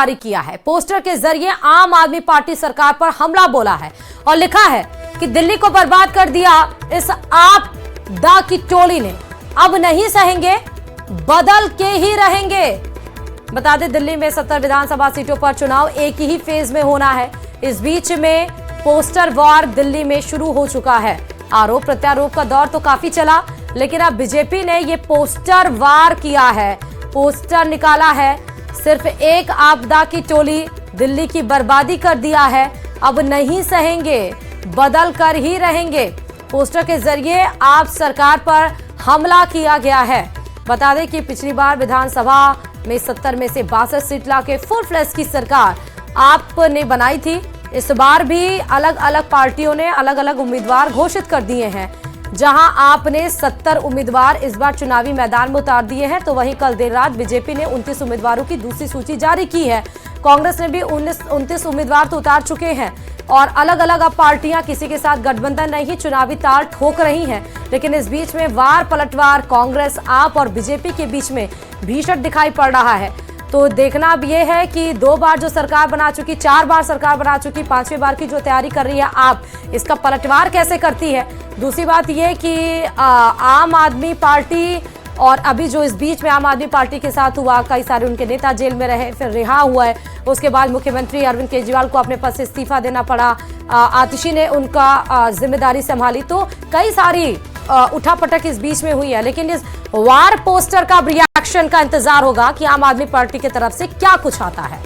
जारी किया है। पोस्टर के जरिए आम आदमी पार्टी सरकार पर हमला बोला है और लिखा है कि दिल्ली को बर्बाद कर दिया इस आप दा की टोली ने, अब नहीं सहेंगे, बदल के ही रहेंगे। बता दें, दिल्ली में 70 विधानसभा सीटों पर चुनाव एक ही फेज में होना है। इस बीच में पोस्टर वॉर दिल्ली में शुरू हो चुका है। आरोप प्रत्यारोप का दौर तो काफी चला, लेकिन अब बीजेपी ने ये पोस्टर वार किया है, पोस्टर निकाला है। सिर्फ एक आपदा की टोली दिल्ली की बर्बादी कर दिया है, अब नहीं सहेंगे, बदल कर ही रहेंगे। पोस्टर के जरिए आप सरकार पर हमला किया गया है। बता दें कि पिछली बार विधानसभा में 70 में से 62 सीट लाके फुल फ्लैश की सरकार आपने बनाई थी। इस बार भी अलग अलग पार्टियों ने अलग अलग उम्मीदवार घोषित कर दिए हैं। जहां आपने 70 उम्मीदवार इस बार चुनावी मैदान में उतार दिए हैं, तो वहीं कल देर रात बीजेपी ने 29 उम्मीदवारों की दूसरी सूची जारी की है। कांग्रेस ने भी 29 उम्मीदवार तो उतार चुके हैं और अलग अलग अब पार्टियां किसी के साथ गठबंधन नहीं, चुनावी ताल ठोक रही हैं। लेकिन इस बीच में वार पलटवार कांग्रेस, आप और बीजेपी के बीच में भीषण दिखाई पड़ रहा है। तो देखना अब ये है कि 2 बार जो सरकार बना चुकी, 4 बार सरकार बना चुकी, 5वीं बार की जो तैयारी कर रही है आप, इसका पलटवार कैसे करती है। दूसरी बात ये कि आम आदमी पार्टी, और अभी जो इस बीच में आम आदमी पार्टी के साथ हुआ, कई सारे उनके नेता जेल में रहे, फिर रिहा हुआ है। उसके बाद मुख्यमंत्री अरविंद केजरीवाल को अपने पद से इस्तीफा देना पड़ा, आतिशी ने उनका जिम्मेदारी संभाली। तो कई सारी उठापटक इस बीच में हुई है। लेकिन इस वार पोस्टर का रिएक्शन का इंतजार होगा कि आम आदमी पार्टी की तरफ से क्या कुछ आता है।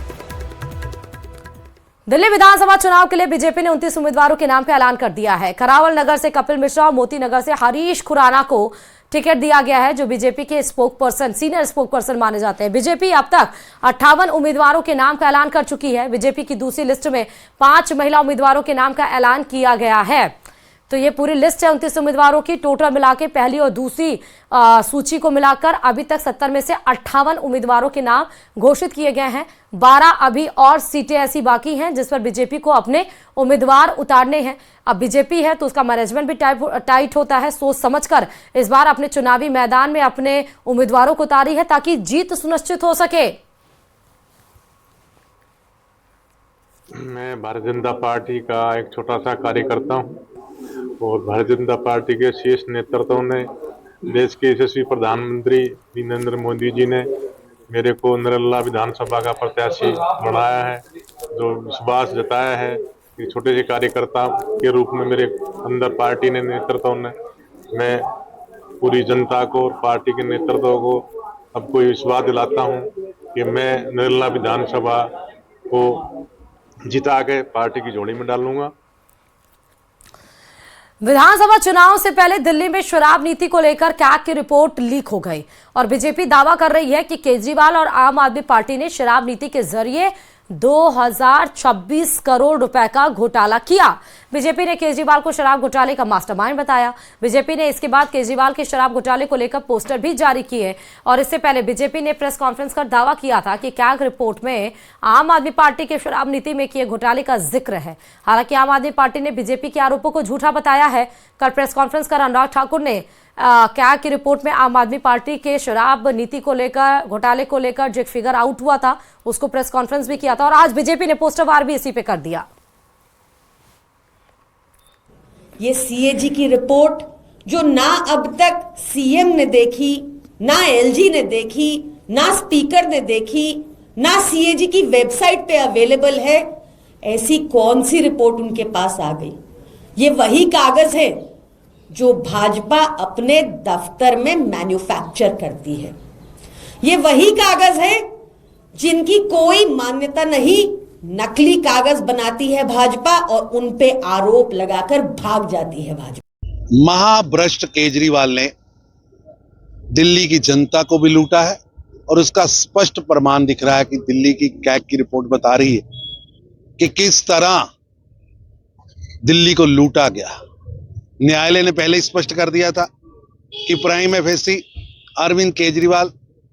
दिल्ली विधानसभा चुनाव के लिए बीजेपी ने 29 उम्मीदवारों के नाम का ऐलान कर दिया है। करावल नगर से कपिल मिश्रा और मोती नगर से हरीश खुराना को टिकट दिया गया है, जो बीजेपी के spoke person, senior spoke person माने जाते हैं। बीजेपी अब तक 58 उम्मीदवारों के नाम का ऐलान कर चुकी है। बीजेपी की दूसरी लिस्ट में 5 महिला उम्मीदवारों के नाम का ऐलान किया गया है। तो ये पूरी लिस्ट है 29 उम्मीदवारों की। टोटल मिला के पहली और दूसरी सूची को मिलाकर अभी तक 70 में से 58 उम्मीदवारों के नाम घोषित किए गए हैं। 12 अभी और सीटें ऐसी बाकी हैं जिस पर बीजेपी को अपने उम्मीदवार उतारने हैं। अब बीजेपी है तो उसका मैनेजमेंट भी टाइट होता है, सोच समझकर इस बार अपने चुनावी मैदान में अपने उम्मीदवारों को उतारी है ताकि जीत सुनिश्चित हो सके। मैं भारतीय जनता पार्टी का एक छोटा सा कार्यकर्ता हूँ और भारतीय जनता पार्टी के शीर्ष नेतृत्व ने, देश के यशस्वी प्रधानमंत्री नरेंद्र मोदी जी ने मेरे को नरेला विधानसभा का प्रत्याशी बनाया है। जो विश्वास जताया है कि छोटे से कार्यकर्ता के रूप में मेरे अंदर पार्टी ने, नेतृत्व ने, मैं पूरी जनता को और पार्टी के नेतृत्व को अब कोई विश्वास दिलाता हूँ कि मैं नरेला विधानसभा को जिता के पार्टी की झोली में डालूंगा। विधानसभा चुनाव से पहले दिल्ली में शराब नीति को लेकर कैग की रिपोर्ट लीक हो गई और बीजेपी दावा कर रही है कि केजरीवाल और आम आदमी पार्टी ने शराब नीति के जरिए 2026 करोड़ रुपए का घोटाला किया। बीजेपी ने केजरीवाल को शराब घोटाले का मास्टरमाइंड बताया। बीजेपी ने इसके बाद केजरीवाल के शराब घोटाले को लेकर पोस्टर भी जारी किए और इससे पहले बीजेपी ने प्रेस कॉन्फ्रेंस कर दावा किया था कि कैग रिपोर्ट में आम आदमी पार्टी के शराब नीति में किए घोटाले का जिक्र है। हालांकि आम आदमी पार्टी ने बीजेपी के आरोपों को झूठा बताया है। कल प्रेस कॉन्फ्रेंस कर अनुराग ठाकुर ने कैग की रिपोर्ट में आम आदमी पार्टी के शराब नीति को लेकर, घोटाले को लेकर जो एक फिगर आउट हुआ था उसको प्रेस कॉन्फ्रेंस भी किया था और आज बीजेपी ने पोस्टर वार भी इसी पे कर दिया। ये सीएजी की रिपोर्ट जो ना अब तक सीएम ने देखी, ना एलजी ने देखी, ना स्पीकर ने देखी, ना सीएजी की वेबसाइट पे अवेलेबल है, ऐसी कौन सी रिपोर्ट उनके पास आ गई। ये वही कागज है जो भाजपा अपने दफ्तर में मैन्युफैक्चर करती है। ये वही कागज है जिनकी कोई मान्यता नहीं, नकली कागज बनाती है भाजपा और उन पे आरोप लगाकर भाग जाती है भाजपा। महाभ्रष्ट केजरीवाल ने दिल्ली की जनता को भी लूटा है और उसका स्पष्ट प्रमाण दिख रहा है कि दिल्ली की कैग की रिपोर्ट बता रही है कि किस तरह दिल्ली को लूटा गया। न्यायालय ने पहले स्पष्ट कर दिया था कि prime FSC Arvind Kejriwal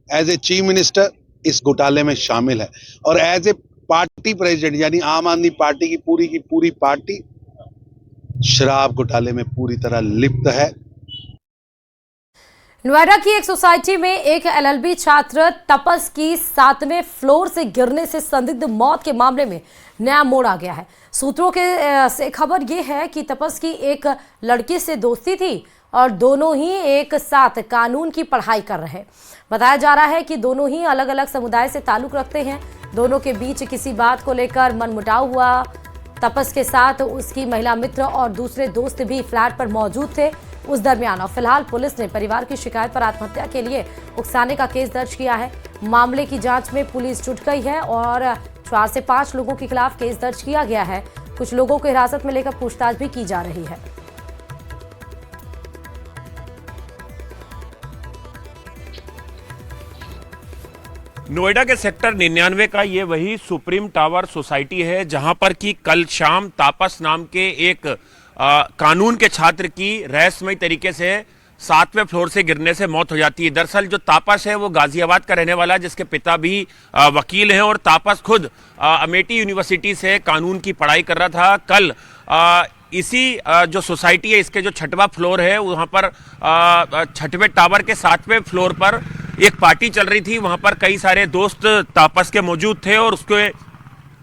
as a chief minister इस घोटाले में शामिल है और एज ए पार्टी प्रेसिडेंट यानी आम आदमी पार्टी की पूरी पार्टी शराब घोटाले में पूरी तरह लिप्त है। नोएडा की एक सोसाइटी में एक एलएलबी छात्र तपस की 7वें फ्लोर से गिरने से संदिग्ध मौत के मामले में नया मोड़ आ गया है। सूत्रों से खबर यह है कि तपस की एक लड़की से दोस्ती थी और दोनों ही एक साथ कानून की पढ़ाई कर रहे। बताया जा रहा है कि दोनों ही अलग अलग समुदाय से ताल्लुक रखते हैं। दोनों के बीच किसी बात को लेकर मनमुटाव हुआ। तपस के साथ उसकी महिला मित्र और दूसरे दोस्त भी फ्लैट पर मौजूद थे उस दरमियान। और फिलहाल पुलिस ने परिवार की शिकायत पर आत्महत्या के लिए उकसाने का केस दर्ज किया है। मामले की जांच में पुलिस जुट गई है और 4 से 5 लोगों के खिलाफ केस दर्ज किया गया है। कुछ लोगों को हिरासत में लेकर पूछताछ भी की जा रही है। नोएडा के सेक्टर 99 का ये वही सुप्रीम टावर सोसाइटी है जहां पर कि कल शाम तापस नाम के एक कानून के छात्र की रहस्यमय तरीके से 7वें फ्लोर से गिरने से मौत हो जाती है। दरअसल जो तापस है वो गाजियाबाद का रहने वाला है, जिसके पिता भी वकील हैं और तापस खुद अमेठी यूनिवर्सिटी से कानून की पढ़ाई कर रहा था। कल इसी जो सोसाइटी है इसके जो 6वां फ्लोर है वहां पर 6वें टावर के 7वें फ्लोर पर एक पार्टी चल रही थी। वहां पर कई सारे दोस्त तापस के मौजूद थे और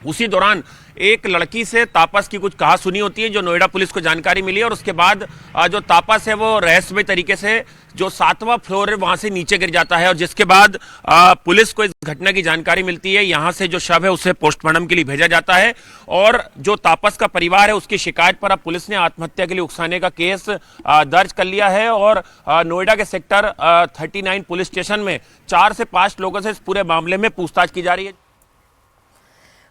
उसी दौरान एक लड़की से तापस की कुछ कहा सुनी होती है जो नोएडा पुलिस को जानकारी मिली और उसके बाद जो तापस है वो रहस्यमय तरीके से जो 7वां फ्लोर है वहां से नीचे गिर जाता है और जिसके बाद पुलिस को इस घटना की जानकारी मिलती है। यहां से जो शव है उसे पोस्टमार्टम के लिए भेजा जाता है और जो तापस का परिवार है उसकी शिकायत पर अब पुलिस ने आत्महत्या के लिए उकसाने का केस दर्ज कर लिया है और नोएडा के सेक्टर 39 पुलिस स्टेशन में 4 से 5 लोगों से इस पूरे मामले में पूछताछ की जा रही है।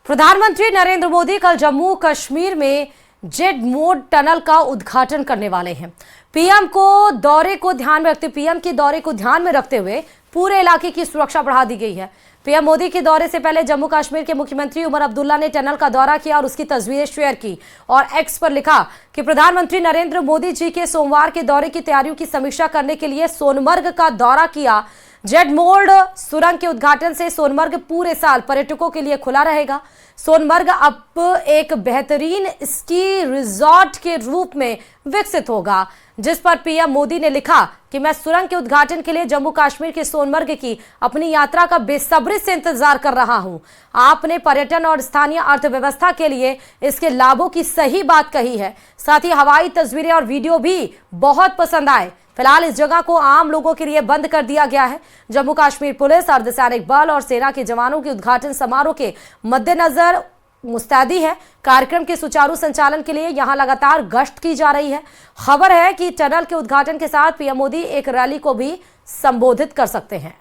प्रधानमंत्री नरेंद्र मोदी कल जम्मू कश्मीर में जेड मोड टनल का उद्घाटन करने वाले हैं। पीएम के दौरे को ध्यान में रखते हुए पूरे इलाके की सुरक्षा बढ़ा दी गई है। पीएम मोदी के दौरे से पहले जम्मू कश्मीर के मुख्यमंत्री उमर अब्दुल्ला ने टनल का दौरा किया और उसकी तस्वीरें शेयर की और एक्स पर लिखा कि प्रधानमंत्री नरेंद्र मोदी जी के सोमवार के दौरे की तैयारियों की समीक्षा करने के लिए सोनमर्ग का दौरा किया। जेड मोड सुरंग के उद्घाटन से सोनमर्ग पूरे साल पर्यटकों के लिए खुला रहेगा। सोनमर्ग अब एक बेहतरीन स्की रिजॉर्ट के रूप में विकसित होगा, जिस पर पीएम मोदी ने लिखा कि मैं सुरंग के उद्घाटन के लिए जम्मू कश्मीर के सोनमर्ग की अपनी यात्रा का बेसब्री से इंतजार कर रहा हूं। आपने पर्यटन और स्थानीय अर्थव्यवस्था के लिए इसके लाभों की सही बात कही है। साथ ही हवाई तस्वीरें और वीडियो भी बहुत पसंद आए। फिलहाल इस जगह को आम लोगों के लिए बंद कर दिया गया है। जम्मू कश्मीर पुलिस, अर्धसैनिक बल और सेना के जवानों के उद्घाटन समारोह के मद्देनजर मुस्तैदी है। कार्यक्रम के सुचारू संचालन के लिए यहां लगातार गश्त की जा रही है। खबर है कि टनल के उद्घाटन के साथ पीएम मोदी एक रैली को भी संबोधित कर सकते हैं।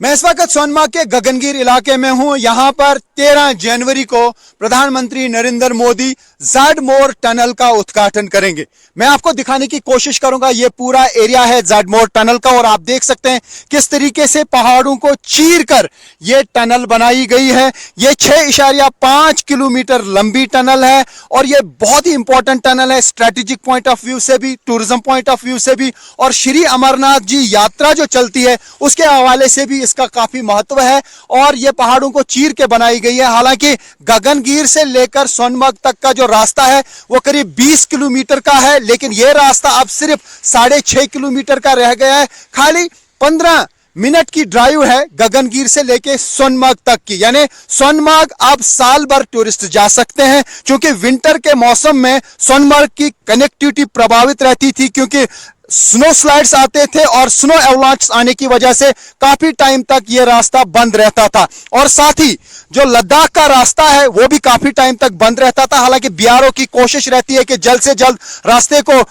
मैं इस वक्त सोनमार्ग के गगनगिर इलाके में हूं। यहां पर 13 जनवरी को प्रधानमंत्री Narendra Modi Z mode tunnel का उद्घाटन करेंगे। मैं आपको दिखाने की कोशिश करूंगा। ये पूरा एरिया है जेड मोड टनल का और आप देख सकते हैं किस तरीके से पहाड़ों को चीरकर ये टनल बनाई गई है। ये 6.5 किलोमीटर लंबी टनल है और ये बहुत ही इंपॉर्टेंट टनल है स्ट्रेटेजिक पॉइंट ऑफ व्यू से भी, टूरिज्म पॉइंट ऑफ व्यू से भी और श्री अमरनाथ जी यात्रा जो चलती है उसके हवाले से भी इसका काफी महत्व है। और ये पहाड़ों को चीर के बनाई गई है। हालांकि गगनगिर से लेकर सोनमर्ग तक का जो रास्ता है वो करीब 20 किलोमीटर का है, लेकिन ये रास्ता अब सिर्फ 6.5 किलोमीटर का रह गया है। खाली 15 मिनट की ड्राइव है गगनगिर से लेके सोनमर्ग तक की। यानी सोनमर्ग अब साल भर टूरिस्ट जा सकते हैं, क्योंकि विंटर के मौसम में सोनमर्ग की कनेक्टिविटी प्रभावित रहती थी, क्योंकि स्नो स्लाइड्स आते थे और स्नो एवलांच आने की वजह से काफी टाइम तक यह रास्ता बंद रहता था। और साथ ही जो लद्दाख का रास्ता है वो भी काफी टाइम तक बंद रहता था। हालांकि बीआरओ की कोशिश रहती है कि जल्द से जल्द रास्ते को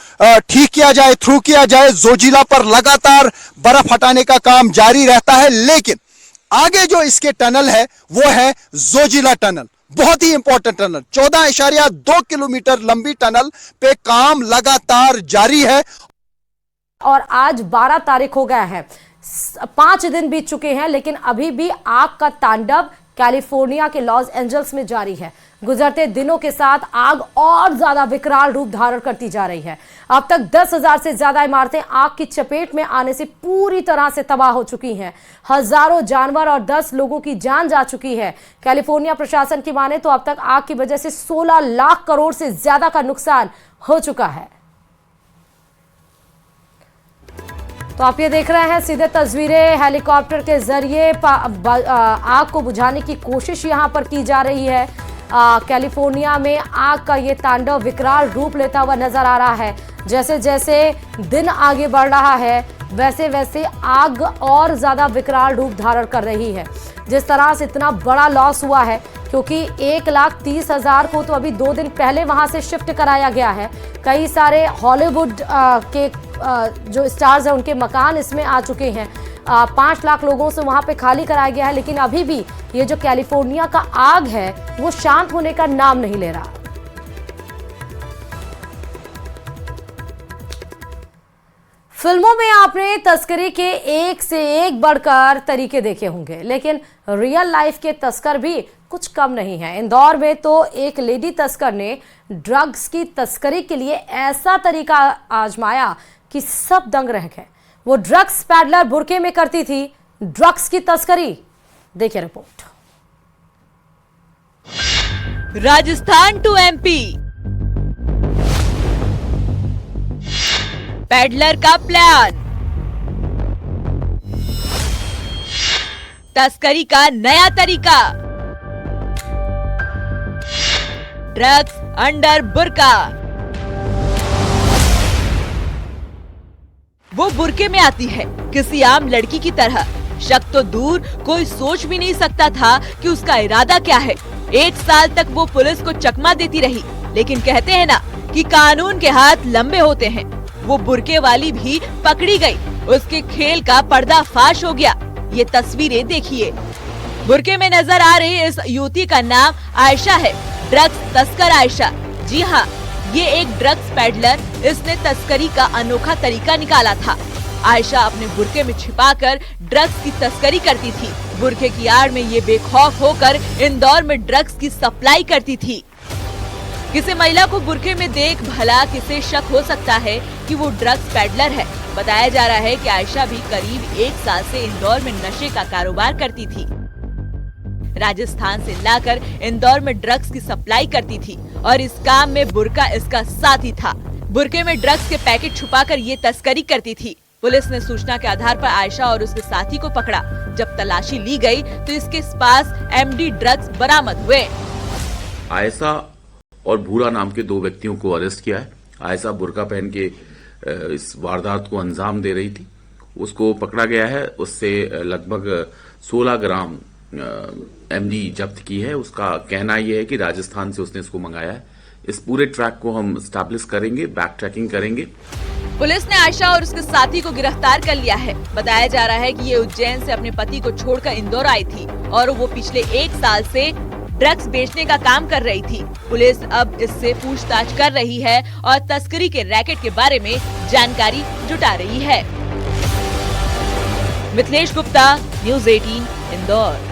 ठीक किया जाए, थ्रू किया जाए। जोजिला पर लगातार बर्फ हटाने का काम जारी रहता है, लेकिन आगे जो इसके टनल है वो है जोजिला टनल। बहुत ही इंपॉर्टेंट टनल, 14.2 किलोमीटर लंबी टनल पे काम लगातार जारी है। और आज 12 तारीख हो गया है, 5 दिन बीत चुके हैं, लेकिन अभी भी आग का तांडव कैलिफोर्निया के लॉस एंजल्स में जारी है। गुजरते दिनों के साथ आग और ज्यादा विकराल रूप धारण करती जा रही है। अब तक 10,000 से ज्यादा इमारतें आग की चपेट में आने से पूरी तरह से तबाह हो चुकी हैं। हजारों जानवर और 10 लोगों की जान जा चुकी है। कैलिफोर्निया प्रशासन की माने तो अब तक आग की वजह से 16 लाख करोड़ से ज्यादा का नुकसान हो चुका है। तो आप ये देख रहे हैं सीधे तस्वीरें, हेलीकॉप्टर के जरिए आग को बुझाने की कोशिश यहां पर की जा रही है। कैलिफोर्निया में आग का ये तांडव विकराल रूप लेता हुआ नजर आ रहा है। जैसे जैसे दिन आगे बढ़ रहा है वैसे वैसे आग और ज्यादा विकराल रूप धारण कर रही है। जिस तरह से इतना बड़ा लॉस हुआ है, क्योंकि 1,30,000 को तो अभी 2 दिन पहले वहां से शिफ्ट कराया गया है। कई सारे हॉलीवुड के जो स्टार्स हैं उनके मकान इसमें आ चुके हैं। 5 लाख लोगों से वहां पे खाली कराया गया है, लेकिन अभी भी ये जो कैलिफोर्निया का आग है वो शांत होने का नाम नहीं ले रहा। फिल्मों में आपने तस्करी के एक से एक बढ़कर तरीके देखे होंगे, लेकिन रियल लाइफ के तस्कर भी कुछ कम नहीं है। इंदौर में तो एक लेडी तस्कर ने ड्रग्स की तस्करी के लिए ऐसा तरीका आजमाया कि सब दंग रह गए। वो ड्रग्स पैडलर बुरके में करती थी ड्रग्स की तस्करी। देखिए report. Rajasthan to MP, peddler का प्लान, तस्करी का नया तरीका, ड्रग्स अंडर बुर्का। वो बुर्के में आती है किसी आम लड़की की तरह। शक तो दूर, कोई सोच भी नहीं सकता था कि उसका इरादा क्या है। 1 साल तक वो पुलिस को चकमा देती रही, लेकिन कहते हैं ना कि कानून के हाथ लंबे होते हैं। वो बुर्के वाली भी पकड़ी गई, उसके खेल का पर्दाफाश हो गया। ये तस्वीरें देखिए। बुर्के में नजर आ रही इस युवती का नाम आयशा है, ड्रग्स तस्कर आयशा। जी हाँ, ये एक ड्रग्स पैडलर। इसने तस्करी का अनोखा तरीका निकाला था। आयशा अपने बुर्के में छिपाकर ड्रग्स की तस्करी करती थी। बुर्के की आड़ में ये बेखौफ होकर इंदौर में ड्रग्स की सप्लाई करती थी। किसी महिला को बुर्के में देख भला किसे शक हो सकता है कि वो ड्रग्स पैडलर है। बताया जा रहा है कि आयशा भी करीब 1 साल से इंदौर में नशे का कारोबार करती थी। राजस्थान से लाकर इंदौर में ड्रग्स की सप्लाई करती थी और इस काम में बुर्का इसका साथी था। बुर्के में ड्रग्स के पैकेट छुपाकर ये तस्करी करती थी। पुलिस ने सूचना के आधार पर आयशा और उसके साथी को पकड़ा। जब तलाशी ली गई तो इसके पास एमडी ड्रग्स बरामद हुए। आयशा और भूरा नाम के 2 व्यक्तियों को अरेस्ट किया है। आयशा बुर्का पहन के इस वारदात को अंजाम दे रही थी, उसको पकड़ा गया है। उससे लगभग 16 ग्राम एमडी जब्त की है। उसका कहना यह है कि राजस्थान से उसने इसको मंगाया है। इस पूरे ट्रैक को हम एस्टैब्लिश करेंगे, बैक ट्रैकिंग करेंगे। पुलिस ने आयशा और उसके साथी को गिरफ्तार कर लिया है। बताया जा रहा है कि ये उज्जैन से अपने पति को छोड़कर इंदौर आई थी और वो पिछले 1 साल से ड्रग्स बेचने का काम कर रही थी। पुलिस अब इससे पूछताछ कर रही है और तस्करी के रैकेट के बारे में जानकारी जुटा रही है। मिथिलेश गुप्ता, न्यूज़ 18, इंदौर।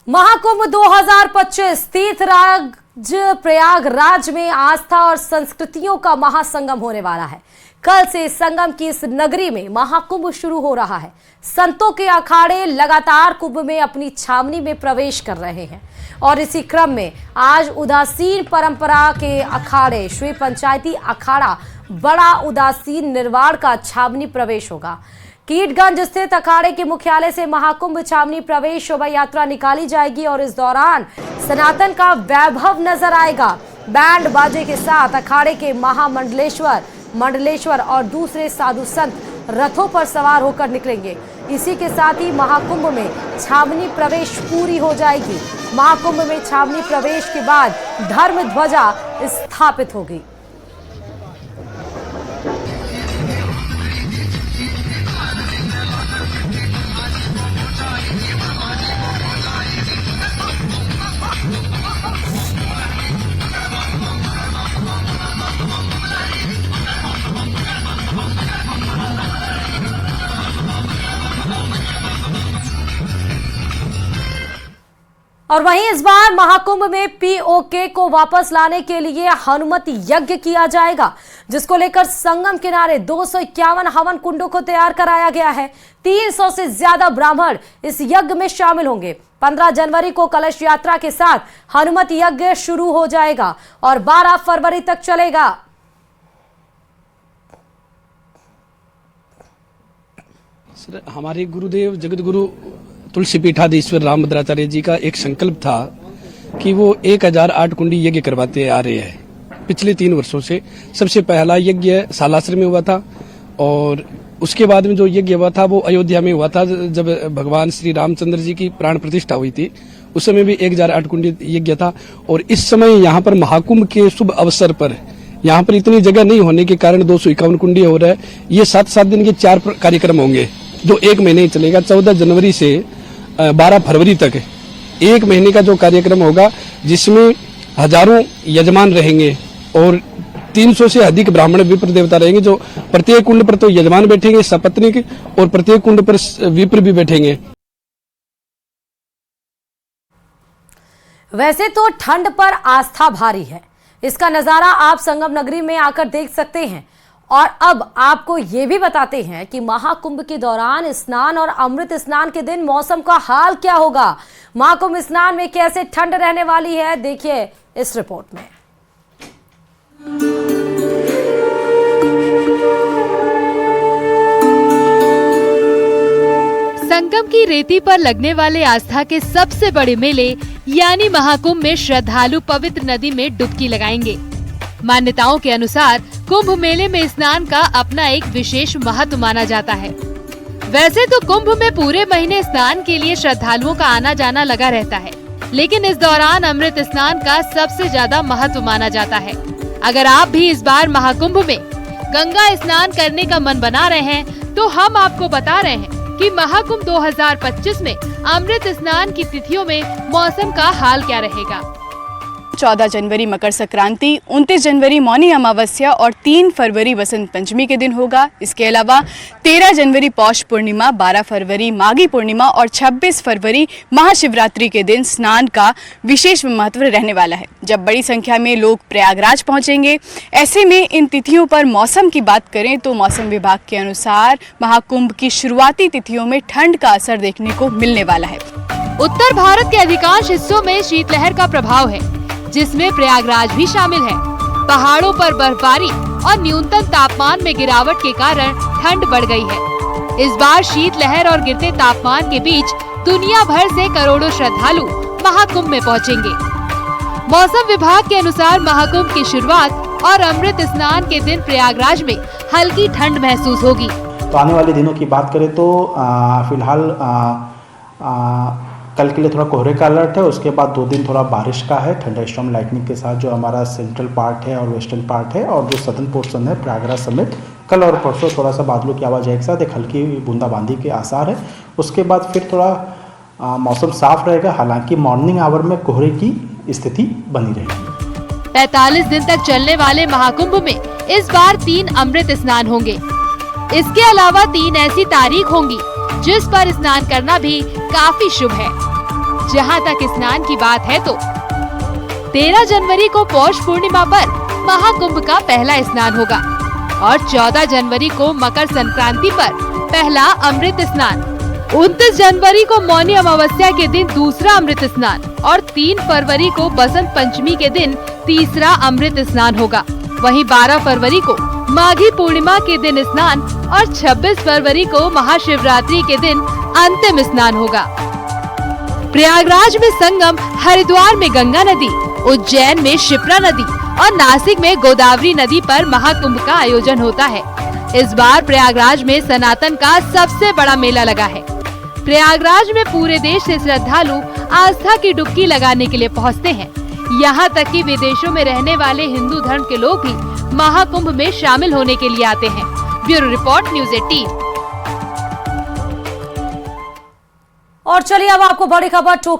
महाकुंभ 2025 तीर्थराज प्रयागराज में आस्था और संस्कृतियों का महासंगम होने वाला है। कल से संगम की इस नगरी में महाकुंभ शुरू हो रहा है। संतों के अखाड़े लगातार कुंभ में अपनी छावनी में प्रवेश कर रहे हैं और इसी क्रम में आज उदासीन परंपरा के अखाड़े श्री पंचायती अखाड़ा बड़ा उदासीन निर्वाण का छावनी प्रवेश होगा। कीटगंज स्थित अखाड़े के मुख्यालय से महाकुंभ छावनी प्रवेश शोभा यात्रा निकाली जाएगी और इस दौरान सनातन का वैभव नजर आएगा। बैंड बाजे के साथ अखाड़े के मंडलेश्वर और दूसरे साधु संत रथों पर सवार होकर निकलेंगे। इसी के साथ ही महाकुंभ में छावनी प्रवेश पूरी हो जाएगी। महाकुंभ में छावनी प्रवेश के बाद धर्म ध्वजा स्थापित होगी। और वहीं इस बार महाकुंभ में पीओके को वापस लाने के लिए हनुमत यज्ञ किया जाएगा, जिसको लेकर संगम किनारे 251 हवन कुंडों को तैयार कराया गया है। 300 से ज्यादा ब्राह्मण इस यज्ञ में शामिल होंगे। 15 जनवरी को कलश यात्रा के साथ हनुमत यज्ञ शुरू हो जाएगा और 12 फरवरी तक चलेगा। सर, हमारे गुरुदेव जगत गुरु तुलसी पीठाधीश्वर रामभद्राचार्य जी का एक संकल्प था कि वो 1008 कुंडी यज्ञ करवाते आ रहे हैं पिछले 3 वर्षों से। सबसे पहला यज्ञ सालासर में हुआ था और उसके बाद में जो यज्ञ हुआ था वो अयोध्या में हुआ था, जब भगवान श्री रामचंद्र जी की प्राण प्रतिष्ठा हुई थी। उस समय भी 1008 कुंडी यज्ञ था। और इस समय यहाँ पर महाकुंभ के शुभ अवसर पर यहाँ पर इतनी जगह नहीं होने के कारण 251 कुंडी हो रहा है। ये 7-7 दिन के 4 कार्यक्रम होंगे जो 1 महीने ही चलेगा। 14 जनवरी से 12 फरवरी तक 1 महीने का जो कार्यक्रम होगा, जिसमें हजारों यजमान रहेंगे और 300 से अधिक ब्राह्मण विप्र देवता रहेंगे। जो प्रत्येक कुंड पर तो यजमान बैठेंगे सपत्नीक, और प्रत्येक कुंड पर विप्र भी बैठेंगे। वैसे तो ठंड पर आस्था भारी है, इसका नजारा आप संगम नगरी में आकर देख सकते हैं। और अब आपको ये भी बताते हैं कि महाकुंभ के दौरान स्नान और अमृत स्नान के दिन मौसम का हाल क्या होगा। महाकुंभ स्नान में कैसे ठंड रहने वाली है, देखिए इस रिपोर्ट में। संगम की रेती पर लगने वाले आस्था के सबसे बड़े मेले यानी महाकुंभ में श्रद्धालु पवित्र नदी में डुबकी लगाएंगे। मान्यताओं के अनुसार कुंभ मेले में स्नान का अपना एक विशेष महत्व माना जाता है। वैसे तो कुंभ में पूरे महीने स्नान के लिए श्रद्धालुओं का आना जाना लगा रहता है, लेकिन इस दौरान अमृत स्नान का सबसे ज्यादा महत्व माना जाता है। अगर आप भी इस बार महाकुंभ में गंगा स्नान करने का मन बना रहे हैं तो हम आपको बता रहे हैं कि महाकुंभ 2025 में अमृत स्नान की तिथियों में मौसम का हाल क्या रहेगा। 14 जनवरी मकर संक्रांति, 29 जनवरी मौनी अमावस्या और 3 फरवरी वसंत पंचमी के दिन होगा। इसके अलावा 13 जनवरी पौष पूर्णिमा, 12 फरवरी माघी पूर्णिमा और 26 फरवरी महाशिवरात्रि के दिन स्नान का विशेष महत्व रहने वाला है, जब बड़ी संख्या में लोग प्रयागराज पहुंचेंगे। ऐसे में इन तिथियों पर मौसम की बात करें तो मौसम विभाग के अनुसार महाकुंभ की शुरुआती तिथियों में ठंड का असर देखने को मिलने वाला है। उत्तर भारत के अधिकांश हिस्सों में शीतलहर का प्रभाव है, जिसमें प्रयागराज भी शामिल है। पहाड़ों पर बर्फबारी और न्यूनतम तापमान में गिरावट के कारण ठंड बढ़ गई है। इस बार शीतलहर और गिरते तापमान के बीच दुनिया भर से करोड़ों श्रद्धालु महाकुंभ में पहुंचेंगे। मौसम विभाग के अनुसार महाकुंभ की शुरुआत और अमृत स्नान के दिन प्रयागराज में हल्की ठंड महसूस होगी। तो आने वाले दिनों की बात करें तो फिलहाल कल के लिए थोड़ा कोहरे का अलर्ट है। उसके बाद 2 दिन थोड़ा बारिश का है, थंडरस्टॉर्म लाइटनिंग के साथ, जो हमारा सेंट्रल पार्ट है और वेस्टर्न पार्ट है और जो सदर्न पोर्शन है प्रयागराज समेत। कल और परसों थोड़ा सा बादलों की आवाजाही के साथ एक हल्की बूंदाबांदी के आसार है। उसके बाद फिर थोड़ा मौसम साफ रहेगा, हालांकि मॉर्निंग आवर में कोहरे की स्थिति बनी रहेगी। 45 दिन तक चलने वाले महाकुंभ में इस बार 3 अमृत स्नान होंगे। इसके अलावा 3 ऐसी तारीख होंगी जिस पर स्नान करना भी काफी शुभ है। जहां तक स्नान की बात है तो 13 जनवरी को पौष पूर्णिमा पर महाकुंभ का पहला स्नान होगा और 14 जनवरी को मकर संक्रांति पर पहला अमृत स्नान, 29 जनवरी को मौनी अमावस्या के दिन दूसरा अमृत स्नान और 3 फरवरी को बसंत पंचमी के दिन तीसरा अमृत स्नान होगा। वहीं 12 फरवरी को माघी पूर्णिमा के दिन स्नान और 26 फरवरी को महाशिवरात्रि के दिन अंतिम स्नान होगा। प्रयागराज में संगम, हरिद्वार में गंगा नदी, उज्जैन में शिप्रा नदी और नासिक में गोदावरी नदी पर महाकुंभ का आयोजन होता है। इस बार प्रयागराज में सनातन का सबसे बड़ा मेला लगा है। प्रयागराज में पूरे देश से श्रद्धालु आस्था की डुबकी लगाने के लिए पहुंचते हैं। यहाँ तक कि विदेशों में रहने वाले हिंदू धर्म के लोग भी महाकुंभ में शामिल होने के लिए आते हैं। Bureau report, news 18। और चलिए अब आपको बड़ी खबर टोक्यो